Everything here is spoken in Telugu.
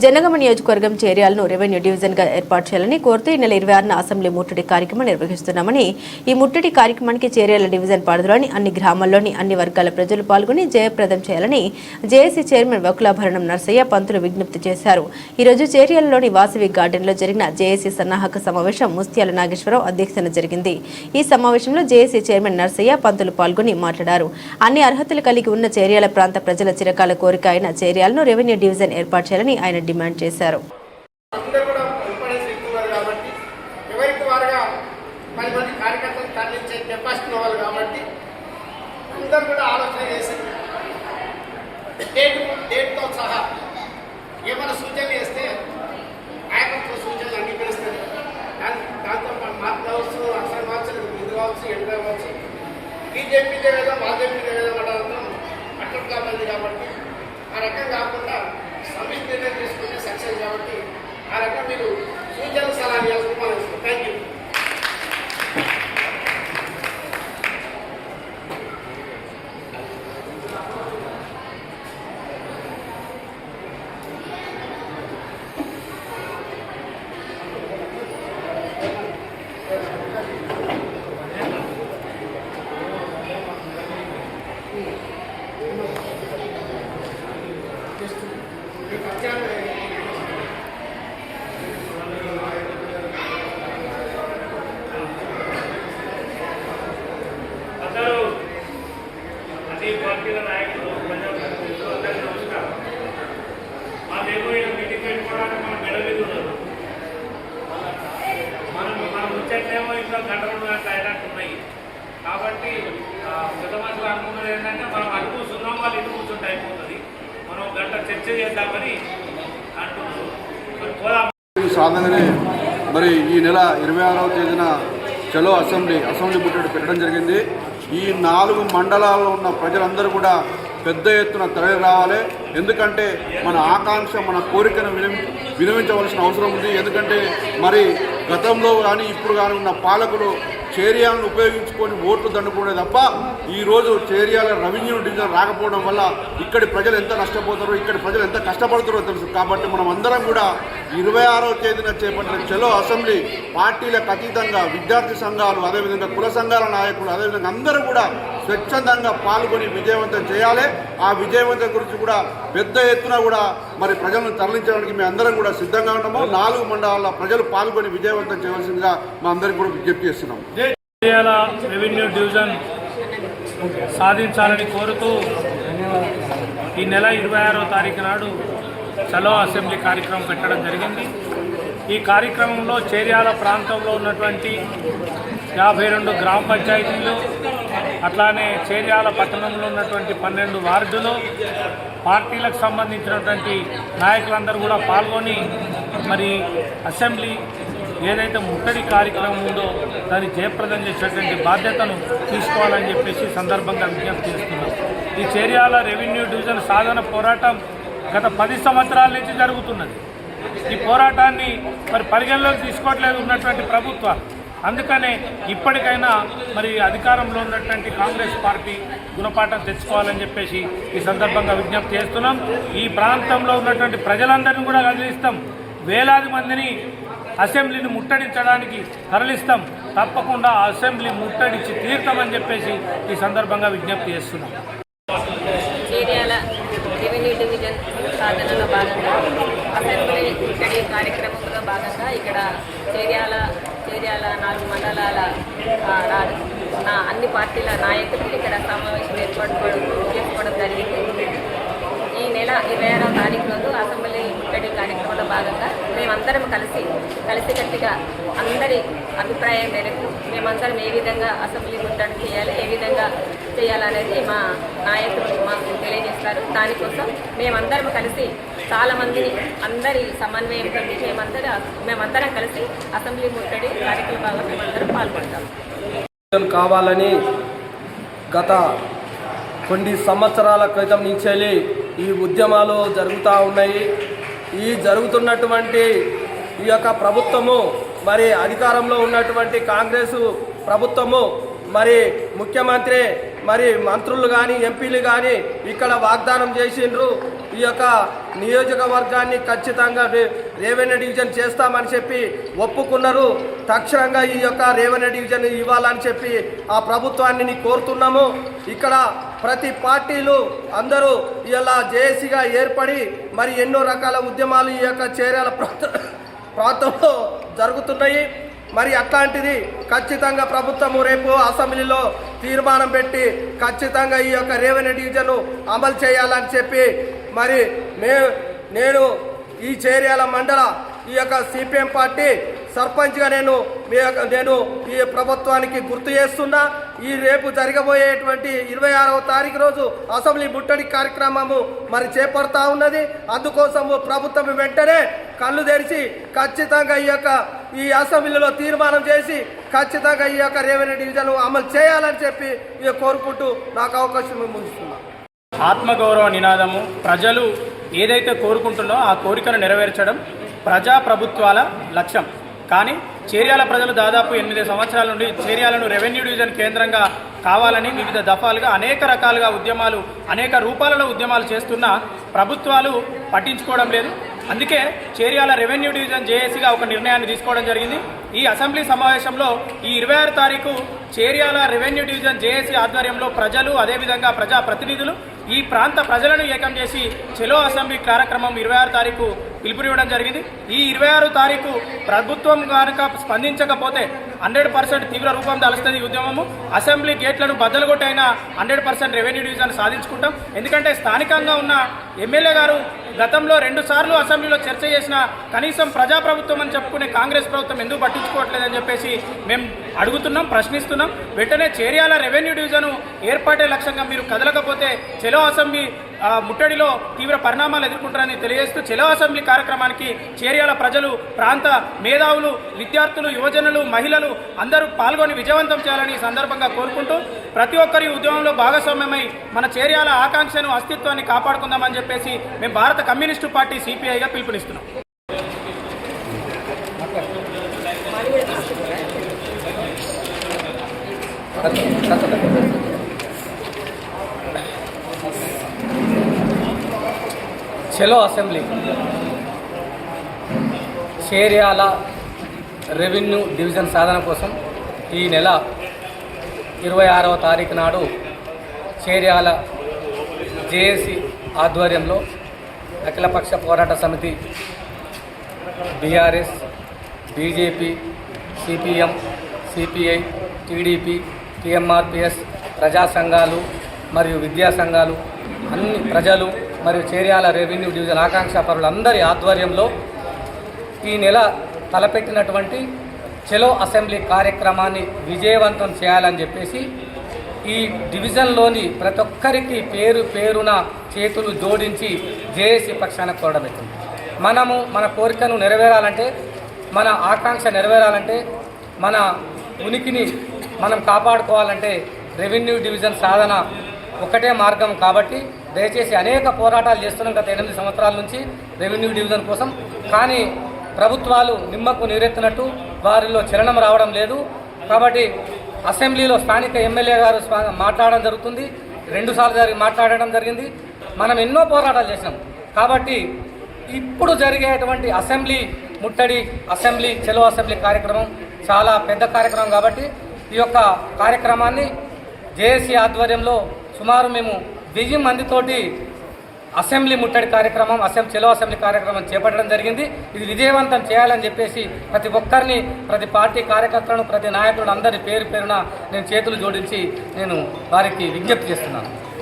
జనగామ నియోజకవర్గం చేర్యాలను రెవెన్యూ డివిజన్ గా ఏర్పాటు చేయాలని కోరుతూ ఈ నెల 26న అసెంబ్లీ ముట్టడి కార్యక్రమం నిర్వహిస్తున్నామని ఈ ముట్టడి కార్యక్రమానికి చేర్యాల డివిజన్ పరిధిలోని అన్ని గ్రామాల్లోని అన్ని వర్గాల ప్రజలు పాల్గొని జయప్రదం చేయాలని జేఏసీ చైర్మన్ వకులాభరణం నర్సయ్య పంతులు విజ్ఞప్తి చేశారు. ఈ రోజు చేర్యాలలోని వాసవి గార్డెన్ లో జరిగిన జేఏసీ సన్నాహక సమావేశం ముస్త్యాల నాగేశ్వరరావు అధ్యక్షతన జరిగింది. ఈ సమావేశంలో జేఏసీ చైర్మన్ నర్సయ్య పంతులు పాల్గొని మాట్లాడారు. అన్ని అర్హతలు కలిగి ఉన్న చేర్యాల ప్రాంత ప్రజల చిరకాల కోరిక అయిన చేర్యాలను రెవెన్యూ డివిజన్ ఏర్పాటు చేయాలని ఆయన డిమాండ్ చేశారు. ఏమైనా సూచనలు వేస్తే నాయకత్వ సూచనలు అంగీకరిస్తుంది. దాంతో మార్పు కావచ్చు, అక్షరం కావచ్చు, ఇది కావచ్చు, ఎడు కావచ్చు, బీజేపీ లేదా భాజపీ లేదా అట్లా మంది కాబట్టి ఆ రకం కాకుండా సమిష్టి నిర్ణయం తీసుకుంటే సక్సెస్ కాబట్టి ఆ రకం మీరు సూచనలు సలహా ఇవ్వాల్సి. Thank you. పార్టీల నాయకులు ప్రజాప్రతినిధులు అందరికీ నమస్కారం. మాదేమో ఇలా మీటింగ్ పెట్టుకోవడానికి మనం మెడలేదు మనం వచ్చేటేమో ఇంకా గంట 2 గంటలు అయ్యేటట్టు ఉన్నాయి. కాబట్టి పెద్ద మనుషులు అనుకున్నది ఏంటంటే మనం అటు కూర్చున్నాం, వాళ్ళు ఇటు కూర్చుంటే అయిపోతుంది. మనం గంట చర్చ చేద్దామని అంటున్నాం. మరి పోదాం. సాధననే మరి ఈ నెల 26వ తేదీన చలో అసెంబ్లీ ముట్టడి పెట్టడం జరిగింది. ఈ 4 మండలాల్లో ఉన్న ప్రజలందరూ కూడా పెద్ద ఎత్తున తరలి రావాలి. ఎందుకంటే మన ఆకాంక్ష, మన కోరికను వినవించవలసిన అవసరం ఉంది. ఎందుకంటే మరి గతంలో కానీ ఇప్పుడు కానీ ఉన్న పాలకులు చేర్యాలను ఉపయోగించుకొని ఓట్లు దండుకునే తప్ప ఈరోజు చేర్యాల రెవెన్యూ డివిజన్ రాకపోవడం వల్ల ఇక్కడి ప్రజలు ఎంత నష్టపోతారో, ఇక్కడి ప్రజలు ఎంత కష్టపడుతారో తెలుసు. కాబట్టి మనం అందరం కూడా 26వ తేదీన చేపట్టిన చలో అసెంబ్లీ పార్టీలకు అతీతంగా విద్యార్థి సంఘాలు, అదేవిధంగా కుల సంఘాల నాయకులు, అదేవిధంగా అందరూ కూడా స్వచ్ఛందంగా పాల్గొని విజయవంతం చేయాలి. ఆ విజయవంతం గురించి కూడా పెద్ద ఎత్తున కూడా మరి ప్రజలను తరలించడానికి మేము అందరం కూడా సిద్ధంగా ఉన్నాము. 4 మండలాల ప్రజలు పాల్గొని విజయవంతం చేయవలసిందిగా మా అందరికీ కూడా విజ్ఞప్తి చేస్తున్నాం. చేర్యాల రెవెన్యూ డివిజన్ సాధించాలని కోరుతూ ఈ నెల 26వ తారీఖు నాడు చలో అసెంబ్లీ కార్యక్రమం పెట్టడం జరిగింది. ఈ కార్యక్రమంలో చేర్యాల ప్రాంతంలో ఉన్నటువంటి 52 గ్రామ పంచాయతీలు, అట్లానే చేర్యాల పట్టణంలో ఉన్నటువంటి 12 వార్డులు, పార్టీలకు సంబంధించినటువంటి నాయకులందరూ కూడా పాల్గొని మరి అసెంబ్లీ ఏదైతే ముట్టడి కార్యక్రమం ఉందో దాన్ని జయప్రదం చేసేటువంటి బాధ్యతను తీసుకోవాలని చెప్పేసి సందర్భంగా విజ్ఞప్తి చేస్తున్నాం. ఈ చేర్యాల రెవెన్యూ డివిజన్ సాధన పోరాటం గత 10 సంవత్సరాల నుంచి జరుగుతున్నది. ఈ పోరాటాన్ని మరి పరిగణలోకి తీసుకోవట్లేదు ఉన్నటువంటి ప్రభుత్వాలు. అందుకనే ఇప్పటికైనా మరి అధికారంలో ఉన్నటువంటి కాంగ్రెస్ పార్టీ గుణపాఠం తెచ్చుకోవాలని చెప్పేసి ఈ సందర్భంగా విజ్ఞప్తి చేస్తున్నాం. ఈ ప్రాంతంలో ఉన్నటువంటి ప్రజలందరినీ కూడా కదిలిస్తాం. వేలాది మందిని అసెంబ్లీని ముట్టడించడానికి తరలిస్తాం. తప్పకుండా అసెంబ్లీ ముట్టడించి తీర్థమని చెప్పేసి ఈ సందర్భంగా విజ్ఞప్తి చేస్తున్నాం. చేర్యాల రెవెన్యూ డివిజన్ సాధనలో భాగంగా అసెంబ్లీ ముట్టడి కార్యక్రమంలో భాగంగా ఇక్కడ చేర్యాల 4 మండలాల అన్ని పార్టీల నాయకులు ఇక్కడ సమావేశం చేసుకోవడం జరిగింది. ఈ నెల 26వ తారీఖు రోజు అసెంబ్లీ ముట్టడి కార్యక్రమంలో భాగంగా మేమందరం కలిసికట్టుగా అందరి అభిప్రాయం మేరకు మేమందరం ఏ విధంగా అసెంబ్లీ ముట్టడి చేయాలి, ఏ విధంగా చేయాలనేది మా నాయకులు మాకు తెలియజేస్తారు. దానికోసం మేమందరం కలిసి చాలామందిని అందరి సమన్వయంతో మేమందరం కలిసి అసెంబ్లీ ముట్టడి కార్యక్రమాల్లో మేమందరం పాల్గొంటాం. కావాలని గత కొన్ని సంవత్సరాల క్రితం నుంచి ఈ ఉద్యమాలు జరుగుతూ ఉన్నాయి. ఈ జరుగుతున్నటువంటి ఈ యొక్క ప్రభుత్వము మరి అధికారంలో ఉన్నటువంటి కాంగ్రెస్ ప్రభుత్వము మరి ముఖ్యమంత్రి మరి మంత్రులు కానీ ఎంపీలు కానీ ఇక్కడ వాగ్దానం చేసిండ్రు. ఈ యొక్క నియోజకవర్గాన్ని ఖచ్చితంగా రెవెన్యూ డివిజన్ చేస్తామని చెప్పి ఒప్పుకున్నారు. తక్షణంగా ఈ యొక్క రెవెన్యూ డివిజన్ ఇవ్వాలని చెప్పి ఆ ప్రభుత్వాన్ని కోరుతున్నాము. ఇక్కడ ప్రతి పార్టీలు అందరూ ఇలా జేఏసీగా ఏర్పడి మరి ఎన్నో రకాల ఉద్యమాలు ఈ యొక్క చేర్యాల ప్రాంతంలో జరుగుతున్నాయి. మరి అట్లాంటిది ఖచ్చితంగా ప్రభుత్వము రేపు అసెంబ్లీలో తీర్మానం పెట్టి ఖచ్చితంగా ఈ యొక్క రెవెన్యూ డివిజన్ అమలు చేయాలని చెప్పి మరి నేను ఈ చేర్యాల మండల ఈ యొక్క సిపిఎం పార్టీ సర్పంచ్గా నేను ఈ ప్రభుత్వానికి గుర్తు చేస్తున్నా. ఈ రేపు జరగబోయేటువంటి 26వ తారీఖు రోజు అసెంబ్లీ ముట్టడి కార్యక్రమము మరి చేపడతా ఉన్నది. అందుకోసము ప్రభుత్వం వెంటనే కళ్ళు తెరిచి ఖచ్చితంగా ఈ అసెంబ్లీలో తీర్మానం చేసి ఖచ్చితంగా ఈ యొక్క రెవెన్యూ డివిజన్ అమలు చేయాలని చెప్పి కోరుకుంటూ నాకు అవకాశం ముందుస్తున్నా. ఆత్మగౌరవ నినాదము ప్రజలు ఏదైతే కోరుకుంటున్నో ఆ కోరికను నెరవేర్చడం ప్రజాప్రభుత్వాల లక్ష్యం. కానీ చేర్యాల ప్రజలు దాదాపు 8 సంవత్సరాల నుండి చేర్యాలను రెవెన్యూ డివిజన్ కేంద్రంగా కావాలని వివిధ దఫాలుగా అనేక రకాలుగా ఉద్యమాలు అనేక రూపాలలో ఉద్యమాలు చేస్తున్నా ప్రభుత్వాలు పట్టించుకోవడం లేదు. అందుకే చేర్యాల రెవెన్యూ డివిజన్ జేఏసీగా ఒక నిర్ణయాన్ని తీసుకోవడం జరిగింది. ఈ అసెంబ్లీ సమావేశంలో ఈ 26 తారీఖు చేర్యాల రెవెన్యూ డివిజన్ జేఏసీ ఆధ్వర్యంలో ప్రజలు అదేవిధంగా ప్రజాప్రతినిధులు ఈ ప్రాంత ప్రజలను ఏకం చేసి చెలో అసెంబ్లీ కార్యక్రమం 26 తారీఖు పిలుపునివ్వడం జరిగింది. ఈ 26 తారీఖు ప్రభుత్వం కనుక స్పందించకపోతే 100% తీవ్ర రూపం దాల్స్తుంది ఈ ఉద్యమము. అసెంబ్లీ గేట్లను బద్దలు కొట్టైనా 100% రెవెన్యూ డివిజన్ సాధించుకుంటాం. ఎందుకంటే స్థానికంగా ఉన్న ఎమ్మెల్యే గారు గతంలో 2 సార్లు అసెంబ్లీలో చర్చ చేసిన కనీసం ప్రజాప్రభుత్వం అని చెప్పుకునే కాంగ్రెస్ ప్రభుత్వం ఎందుకు పట్టించుకోవట్లేదని చెప్పేసి మేము అడుగుతున్నాం, ప్రశ్నిస్తున్నాం. వెంటనే చేర్యాల రెవెన్యూ డివిజన్ ఏర్పాటే లక్ష్యంగా మీరు కదలకపోతే చెలో అసెంబ్లీ ముట్టడిలో తీవ్ర పరిణామాలు ఎదుర్కొంటారని తెలియజేస్తూ చెలో అసెంబ్లీ కార్యక్రమానికి చేర్యాల ప్రజలు, ప్రాంత మేధావులు, విద్యార్థులు, యువజనులు, మహిళలు అందరూ పాల్గొని విజయవంతం చేయాలని ఈ సందర్భంగా కోరుకుంటూ ప్రతి ఒక్కరి ఉద్యమంలో భాగస్వామ్యమై మన చేర్యాల ఆకాంక్షను, అస్తిత్వాన్ని కాపాడుకుందామని చెప్పేసి మేము భారత కమ్యూనిస్టు పార్టీ సిపిఐగా పిలుపునిస్తున్నాం. చెలో అసెంబ్లీ చేర్యాల రెవెన్యూ డివిజన్ సాధన కోసం ఈ నెల 26వ తారీఖు నాడు చేర్యాల జేఏసీ ఆధ్వర్యంలో అఖిలపక్ష పోరాట సమితి, BRS, BJP, CPM, CPI, TDP, TMRPS, ప్రజా సంఘాలు మరియు విద్యా సంఘాలు, అన్ని ప్రజలు మరియు చేర్యాల రెవెన్యూ డివిజన్ ఆకాంక్ష పరులందరి ఆధ్వర్యంలో ఈ నెల తలపెట్టినటువంటి చెలో అసెంబ్లీ కార్యక్రమాన్ని విజయవంతం చేయాలని చెప్పేసి ఈ డివిజన్లోని ప్రతి ఒక్కరికి పేరు పేరున చేతులు జోడించి జేఏసీ పక్షాన కోరబెట్టింది. మనము మన కోరికను నెరవేరాలంటే, మన ఆకాంక్ష నెరవేరాలంటే, మన ఉనికిని మనం కాపాడుకోవాలంటే రెవెన్యూ డివిజన్ సాధన ఒకటే మార్గం. కాబట్టి దయచేసి అనేక పోరాటాలు చేస్తున్నాం గత 8 సంవత్సరాల నుంచి రెవెన్యూ డివిజన్ కోసం. కానీ ప్రభుత్వాలు నిమ్మకు నీరెత్తినట్టు వారిలో చలనం రావడం లేదు. కాబట్టి అసెంబ్లీలో స్థానిక ఎమ్మెల్యే గారు మాట్లాడడం జరుగుతుంది, 2 సార్లు మాట్లాడడం జరిగింది. మనం ఎన్నో పోరాటాలు చేసినాం. కాబట్టి ఇప్పుడు జరిగేటువంటి అసెంబ్లీ ముట్టడి, చెలో అసెంబ్లీ కార్యక్రమం చాలా పెద్ద కార్యక్రమం. కాబట్టి ఈ యొక్క కార్యక్రమాన్ని జేఏసీ ఆధ్వర్యంలో సుమారు మేము 1000 మందితోటి అసెంబ్లీ ముట్టడి కార్యక్రమం, చెలో అసెంబ్లీ కార్యక్రమం చేపట్టడం జరిగింది. ఇది విజయవంతం చేయాలని చెప్పేసి ప్రతి ఒక్కరిని, ప్రతి పార్టీ కార్యకర్తలను, ప్రతి నాయకులను అందరి పేరు పేరున నేను చేతులు జోడించి నేను వారికి విజ్ఞప్తి చేస్తున్నాను.